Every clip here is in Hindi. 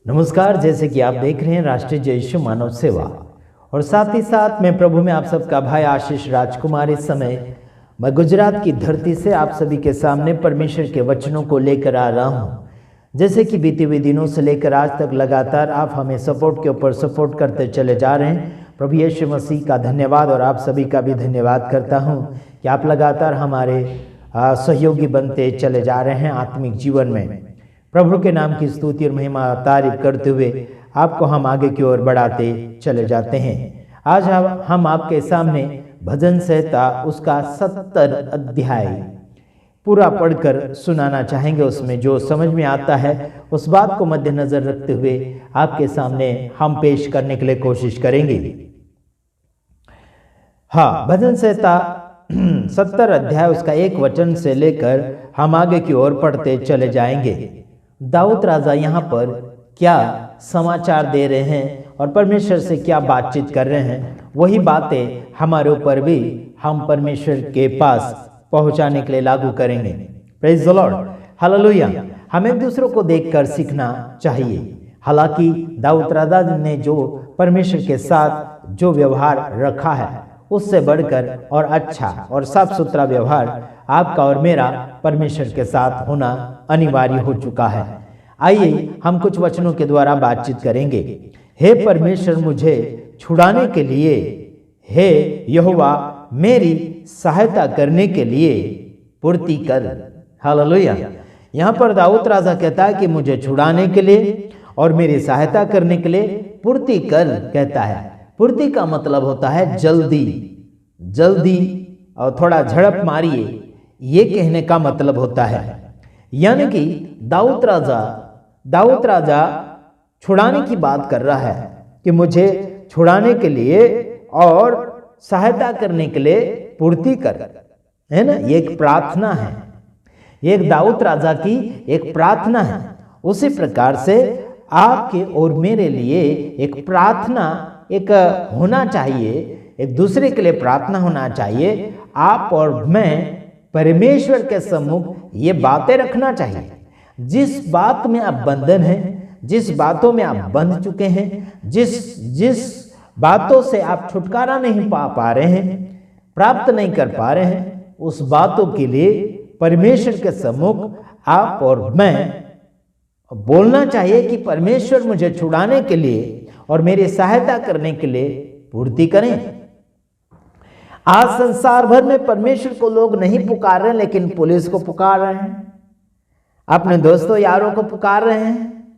नमस्कार। जैसे कि आप देख रहे हैं राष्ट्रीय जय यीशु मानव सेवा और साथ ही साथ मैं प्रभु में आप सबका भाई आशीष राजकुमार। इस समय मैं गुजरात की धरती से आप सभी के सामने परमेश्वर के वचनों को लेकर आ रहा हूं। जैसे कि बीते हुए दिनों से लेकर आज तक लगातार आप हमें सपोर्ट के ऊपर सपोर्ट करते चले जा रहे हैं। प्रभु यीशु मसीह का धन्यवाद और आप सभी का भी धन्यवाद करता हूं कि आप लगातार हमारे सहयोगी बनते चले जा रहे हैं आत्मिक जीवन में। प्रभु के नाम की स्तुति और महिमा तारीफ करते हुए आपको हम आगे की ओर बढ़ाते चले जाते हैं। आज हम आपके सामने भजन संहिता उसका 70 अध्याय पूरा पढ़कर सुनाना चाहेंगे। उसमें जो समझ में आता है उस बात को मद्देनजर रखते हुए आपके सामने हम पेश करने के लिए कोशिश करेंगे। हाँ, भजन संहिता 70 अध्याय उसका 1 वचन से लेकर हम आगे की ओर पढ़ते चले जाएंगे। दाऊद राजा यहाँ पर क्या समाचार दे रहे हैं और परमेश्वर से क्या बातचीत कर रहे हैं, वही बातें हमारे ऊपर भी हम परमेश्वर के पास पहुंचाने के लिए लागू करेंगे। Praise the Lord, hallelujah. हम एक दूसरे को देखकर सीखना चाहिए। हालांकि दाऊद राजा ने जो परमेश्वर के साथ जो व्यवहार रखा है उससे बढ़कर और अच्छा और साफ सुथरा व्यवहार आपका और मेरा परमेश्वर के साथ होना अनिवार्य हो चुका है। आइए हम कुछ वचनों के द्वारा बातचीत करेंगे। हे परमेश्वर, मुझे छुड़ाने के लिए, हे यहोवा मेरी सहायता करने के लिए पूर्ति कर। हालेलुया। यहाँ पर दाऊद राजा कहता है कि मुझे छुड़ाने के लिए और मेरी सहायता करने के लिए पूर्ति कर कहता है। पूर्ति का मतलब होता है जल्दी जल्दी और थोड़ा झड़प मारिए, ये कहने का मतलब होता है। यानी कि दाऊद राजा छुड़ाने की बात कर रहा है कि मुझे छुड़ाने के लिए और सहायता करने के लिए पूर्ति कर, है ना। ये एक प्रार्थना है, ये एक दाऊद राजा की एक प्रार्थना है। उसी प्रकार से आपके और मेरे लिए एक प्रार्थना एक होना चाहिए, एक दूसरे के लिए प्रार्थना होना चाहिए। आप और मैं परमेश्वर के सम्मुख ये बातें रखना चाहिए। जिस बात में आप बंधन हैं, जिस बातों में आप बंध चुके हैं, जिस बातों से आप छुटकारा नहीं पा रहे हैं, प्राप्त नहीं कर पा रहे हैं, उस बातों के लिए परमेश्वर के सम्मुख आप और मैं बोलना चाहिए कि परमेश्वर मुझे छुड़ाने के लिए और मेरी सहायता करने के लिए पूर्ति करें। आज संसार भर में परमेश्वर को लोग नहीं पुकार रहे, लेकिन पुलिस को पुकार रहे हैं, अपने दोस्तों यारों को पुकार रहे हैं,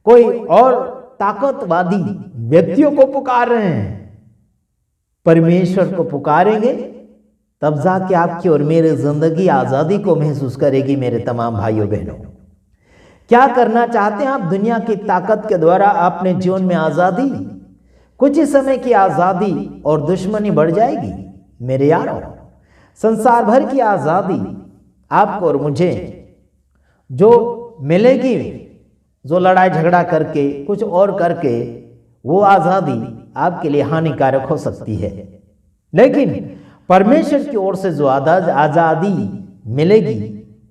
कोई और ताकतवादी व्यक्तियों को पुकार रहे हैं। परमेश्वर को पुकारेंगे तब जाके आपकी और मेरी जिंदगी आजादी को महसूस करेगी। मेरे तमाम भाइयों बहनों, क्या करना चाहते हैं आप दुनिया की ताकत के द्वारा अपने जीवन में आजादी? कुछ ही समय की आजादी और दुश्मनी बढ़ जाएगी। मेरे यारों, संसार भर की आजादी आपको और मुझे जो मिलेगी, जो लड़ाई झगड़ा करके कुछ और करके, वो आजादी आपके लिए हानिकारक हो सकती है। लेकिन परमेश्वर की ओर से जो आजादी मिलेगी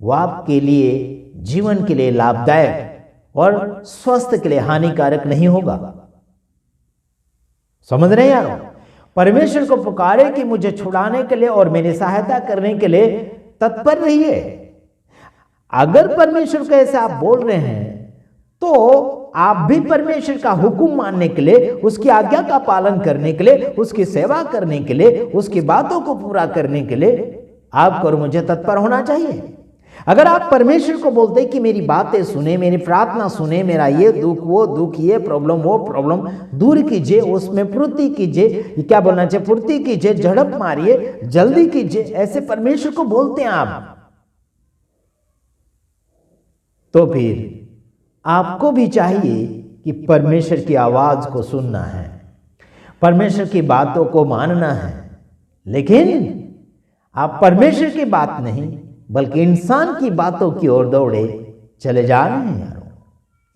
वो आपके लिए जीवन के लिए लाभदायक और स्वास्थ्य के लिए हानिकारक नहीं होगा। समझ रहे हैं यार? परमेश्वर को पुकारे कि मुझे छुड़ाने के लिए और मेरी सहायता करने के लिए तत्पर रहिए। अगर परमेश्वर को ऐसे आप बोल रहे हैं तो आप भी परमेश्वर का हुक्म मानने के लिए, उसकी आज्ञा का पालन करने के लिए, उसकी सेवा करने के लिए, उसकी बातों को पूरा करने के लिए आपको और मुझे तत्पर होना चाहिए। अगर आप परमेश्वर को बोलते कि मेरी बातें सुने, मेरी प्रार्थना सुने, मेरा ये दुख वो दुख, ये प्रॉब्लम वो प्रॉब्लम दूर कीजिए, उसमें पूर्ति कीजिए, क्या बोलना चाहिए, पूर्ति कीजिए, झड़प मारिए, जल्दी कीजिए, ऐसे परमेश्वर को बोलते हैं आप, तो फिर आपको भी चाहिए कि परमेश्वर की आवाज को सुनना है, परमेश्वर की बातों को मानना है। लेकिन आप परमेश्वर की बात नहीं बल्कि इंसान की बातों की ओर दौड़े चले जा रहे हैं यारों।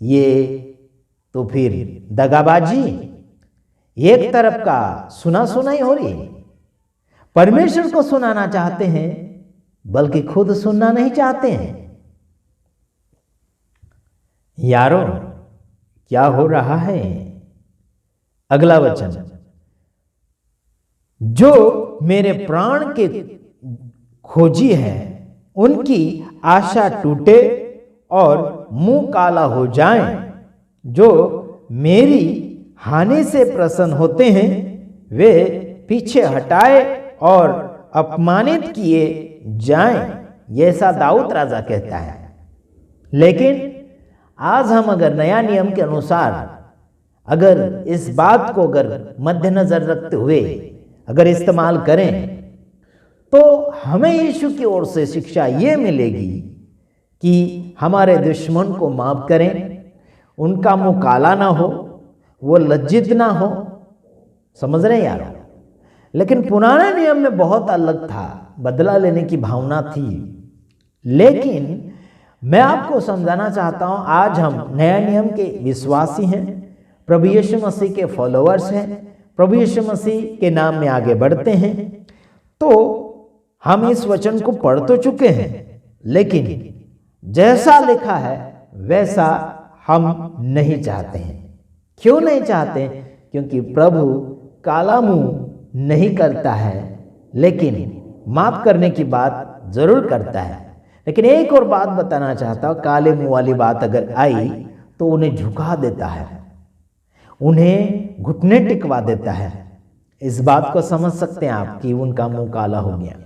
ये तो फिर दगाबाजी, एक तरफ का सुना सुनाई हो रही है। परमेश्वर को सुनाना चाहते हैं बल्कि खुद सुनना नहीं चाहते हैं। यारों, क्या हो रहा है। अगला वचन, जो मेरे प्राण के खोजी है उनकी आशा टूटे और मुंह काला हो जाए। जो मेरी हानि से प्रसन्न होते हैं वे पीछे हटाए और अपमानित किए जाएं। ये ऐसा दाऊद राजा कहता है। लेकिन आज हम अगर नया नियम के अनुसार अगर इस बात को अगर मद्देनजर रखते हुए अगर इस्तेमाल करें तो हमें यीशु की ओर से शिक्षा ये मिलेगी कि हमारे दुश्मन को माफ करें, उनका मुंह काला ना हो, वो लज्जित ना हो। समझ रहे हैं यार। लेकिन पुराने नियम में बहुत अलग था, बदला लेने की भावना थी। लेकिन मैं आपको समझाना चाहता हूं, आज हम नया नियम के विश्वासी हैं, प्रभु यीशु मसीह के फॉलोअर्स हैं, प्रभु यीशु मसीह के नाम में आगे बढ़ते हैं, तो हम इस वचन को पढ़ तो चुके हैं, लेकिन जैसा लिखा है वैसा हम नहीं चाहते हैं। क्यों नहीं चाहते? क्योंकि प्रभु काला मुंह नहीं करता है, लेकिन माफ करने की बात जरूर करता है। लेकिन एक और बात बताना चाहता हूं, काले मुंह वाली बात अगर आई तो उन्हें झुका देता है, उन्हें घुटने टिकवा देता है। इस बात को समझ सकते हैं आप कि उनका मुंह काला हो गया।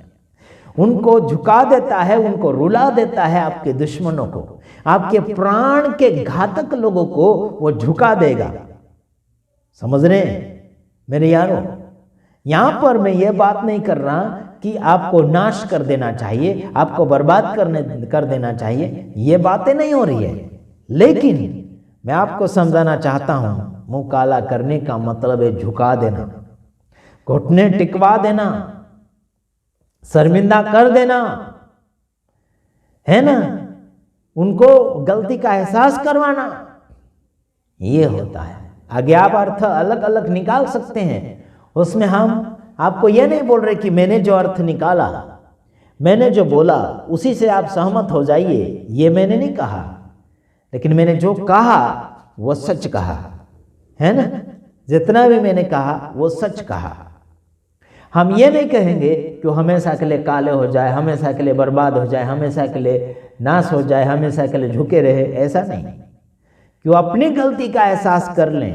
उनको झुका देता है, उनको रुला देता है। आपके दुश्मनों को, आपके प्राण के घातक लोगों को वो झुका देगा। समझ रहे हैं मेरे यारों? यहां पर मैं ये बात नहीं कर रहा कि आपको नाश कर देना चाहिए, आपको बर्बाद कर देना चाहिए, ये बातें नहीं हो रही है। लेकिन मैं आपको समझाना चाहता हूं, मुंह काला करने का मतलब है झुका देना, घुटने टिकवा देना, शर्मिंदा कर देना, है ना, उनको गलती का एहसास करवाना। ये होता है। आगे आप अर्थ अलग अलग निकाल सकते हैं, उसमें हम आपको यह नहीं बोल रहे कि मैंने जो अर्थ निकाला, मैंने जो बोला उसी से आप सहमत हो जाइए, ये मैंने नहीं कहा। लेकिन मैंने जो कहा वो सच कहा, है ना। जितना भी मैंने कहा वो सच कहा। हम ये नहीं कहेंगे कि हमेशा के लिए काले हो जाए, हमेशा के लिए बर्बाद हो जाए, हमेशा के लिए नाश हो जाए, हमेशा के लिए झुके रहे, ऐसा नहीं। कि वो अपनी गलती का एहसास कर लें।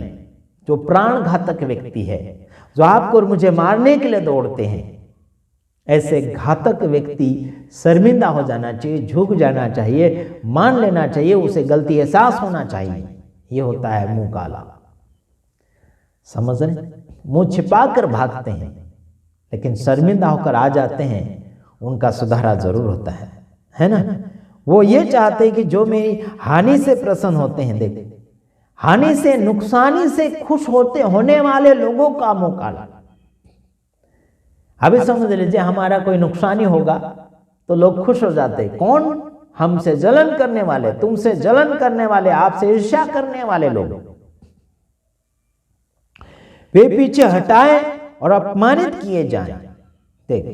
जो प्राण घातक व्यक्ति है, जो आपको और मुझे मारने के लिए दौड़ते हैं, ऐसे घातक व्यक्ति शर्मिंदा हो जाना चाहिए, झुक जाना चाहिए, मान लेना चाहिए, उसे गलती एहसास होना चाहिए। ये होता है मुंह काला। समझ रहे? मुंह छिपा कर भागते हैं, लेकिन शर्मिंदा होकर आ जाते हैं, उनका सुधारा जरूर होता है ना। वो ये चाहते हैं कि जो मेरी हानि से प्रसन्न होते हैं, देख, हानि से, नुकसानी से खुश होने वाले लोगों का मुंह काला। अभी समझ लीजिए, हमारा कोई नुकसानी होगा तो लोग खुश हो जाते हैं। कौन? हमसे जलन करने वाले, तुमसे जलन करने वाले, आपसे ईर्ष्या करने वाले लोग। वे पीछे हटाए और अपमानित किए जाएं। देख,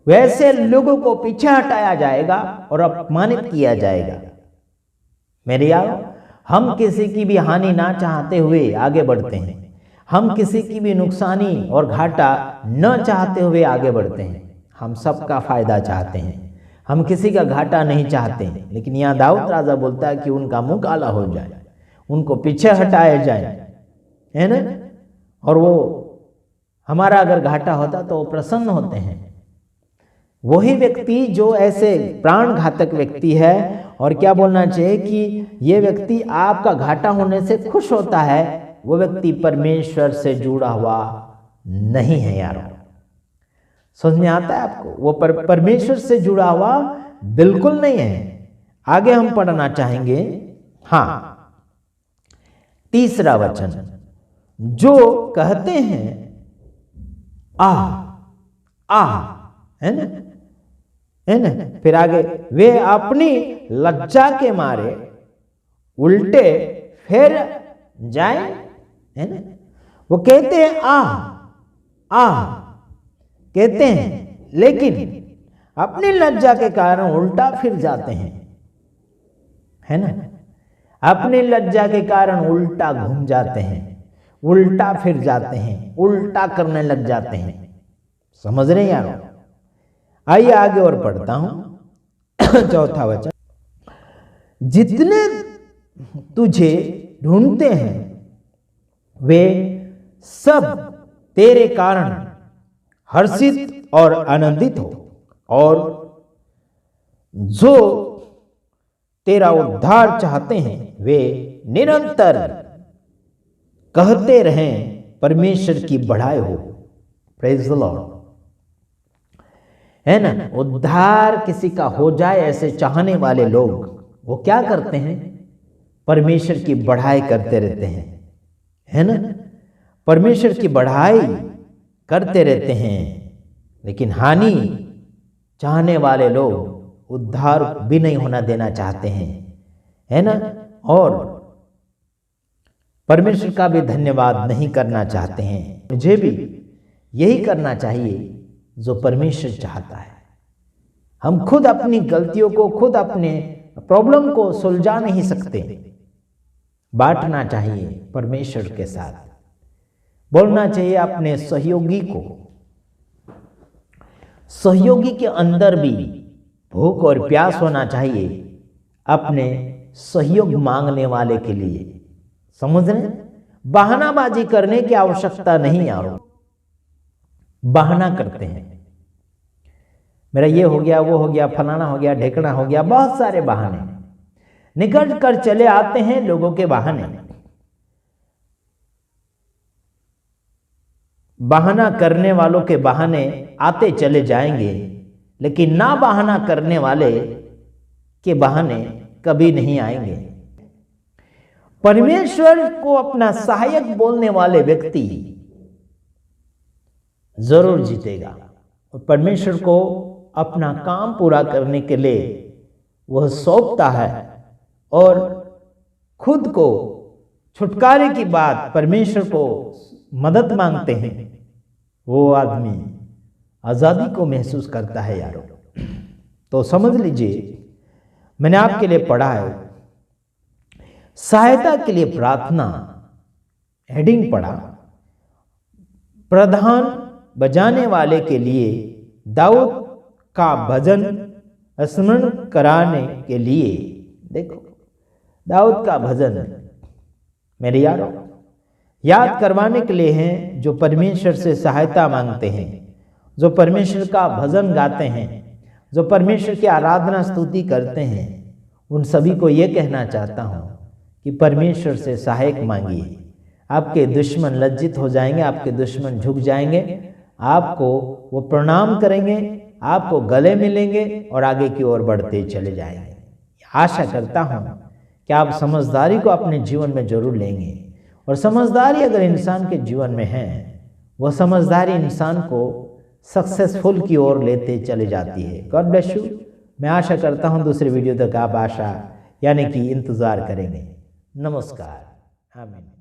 वैसे लोगों को पीछे हटाया जाएगा और अपमानित किया जाएगा। मेरे यारों, हम किसी की भी हानि ना चाहते हुए आगे बढ़ते हैं। हम किसी की भी नुकसानी और घाटा न चाहते हुए आगे बढ़ते हैं। हम सबका फायदा चाहते हैं, हम किसी का घाटा नहीं चाहते हैं। लेकिन यहाँ दाऊद राजा बोलता है कि उनका मुंह काला हो जाए, उनको पीछे हटाया जाए, है ना। और वो हमारा अगर घाटा होता तो वो प्रसन्न होते हैं। वही व्यक्ति जो ऐसे प्राण घातक व्यक्ति है, और क्या बोलना चाहिए कि ये व्यक्ति आपका घाटा होने से खुश होता है, वो व्यक्ति परमेश्वर से जुड़ा हुआ नहीं है यार। समझ में आता है आपको? वो परमेश्वर से जुड़ा हुआ बिल्कुल नहीं है। आगे हम पढ़ना चाहेंगे। हाँ, 3रा वचन, जो कहते हैं आ, है ना, है ना। फिर आगे, वे अपनी लज्जा के मारे उल्टे फिर जाए, है ना। वो कहते हैं आ कहते हैं, लेकिन अपनी लज्जा के कारण उल्टा फिर जाते हैं, है ना। अपनी लज्जा के कारण उल्टा घूम जाते हैं, उल्टा फिर जाते हैं, उल्टा करने लग जाते हैं। समझ रहे हैं यार? आइए आगे और पढ़ता हूं। चौथा वचन, जितने तुझे ढूंढते हैं वे सब तेरे कारण हर्षित और आनंदित हो, और जो तेरा उद्धार चाहते हैं वे निरंतर कहते रहें परमेश्वर की बढ़ाई हो। Praise the Lord. है ना? उद्धार किसी का हो जाए ऐसे चाहने वाले लोग वो क्या करते हैं? परमेश्वर की बढ़ाई करते रहते हैं। है ना? परमेश्वर की बढ़ाई करते रहते हैं। लेकिन हानि चाहने वाले लोग उद्धार भी नहीं होना देना चाहते हैं। है ना? और परमेश्वर का भी धन्यवाद नहीं करना चाहते हैं। मुझे भी यही करना चाहिए जो परमेश्वर चाहता है। हम खुद अपनी गलतियों को, खुद अपने प्रॉब्लम को सुलझा नहीं सकते। बांटना चाहिए परमेश्वर के साथ। बोलना चाहिए अपने सहयोगी को। सहयोगी के अंदर भी भूख और प्यास होना चाहिए अपने सहयोग मांगने वाले के लिए। समझ रहे? बहानाबाजी करने की आवश्यकता नहीं यारो। बहाना करते हैं, मेरा ये हो गया, वो हो गया, फलाना हो गया, ढेकना हो गया, बहुत सारे बहाने निकल कर चले आते हैं लोगों के बहाने। बहाना करने वालों के बहाने आते चले जाएंगे, लेकिन ना बहाना करने वाले के बहाने कभी नहीं आएंगे। परमेश्वर को अपना सहायक बोलने वाले व्यक्ति जरूर जीतेगा। और परमेश्वर को अपना काम पूरा करने के लिए वह सौंपता है, और खुद को छुटकारे की बात परमेश्वर को मदद मांगते हैं, वो आदमी आज़ादी को महसूस करता है यारो। तो समझ लीजिए, मैंने आपके लिए पढ़ा है सहायता के लिए प्रार्थना, हेडिंग पढ़ा, प्रधान बजाने वाले के लिए दाऊद का भजन स्मरण कराने के लिए। देखो, दाऊद का भजन मेरे यारों याद करवाने के लिए हैं, जो परमेश्वर से सहायता मांगते हैं, जो परमेश्वर का भजन गाते हैं, जो परमेश्वर की आराधना स्तुति करते हैं। उन सभी को यह कहना चाहता हूं कि परमेश्वर से सहायक मांगिए। आपके दुश्मन लज्जित हो जाएंगे, आपके दुश्मन झुक जाएंगे, आपको वो प्रणाम करेंगे, आपको गले मिलेंगे और आगे की ओर बढ़ते चले जाएंगे। आशा करता हूं कि आप समझदारी को अपने जीवन में जरूर लेंगे। और समझदारी अगर इंसान के जीवन में है, वह समझदारी इंसान को सक्सेसफुल की ओर लेते चले जाती है। God bless you. मैं आशा करता हूं दूसरे वीडियो तक आप आशा यानी कि इंतजार करेंगे। नमस्कार। आमीन।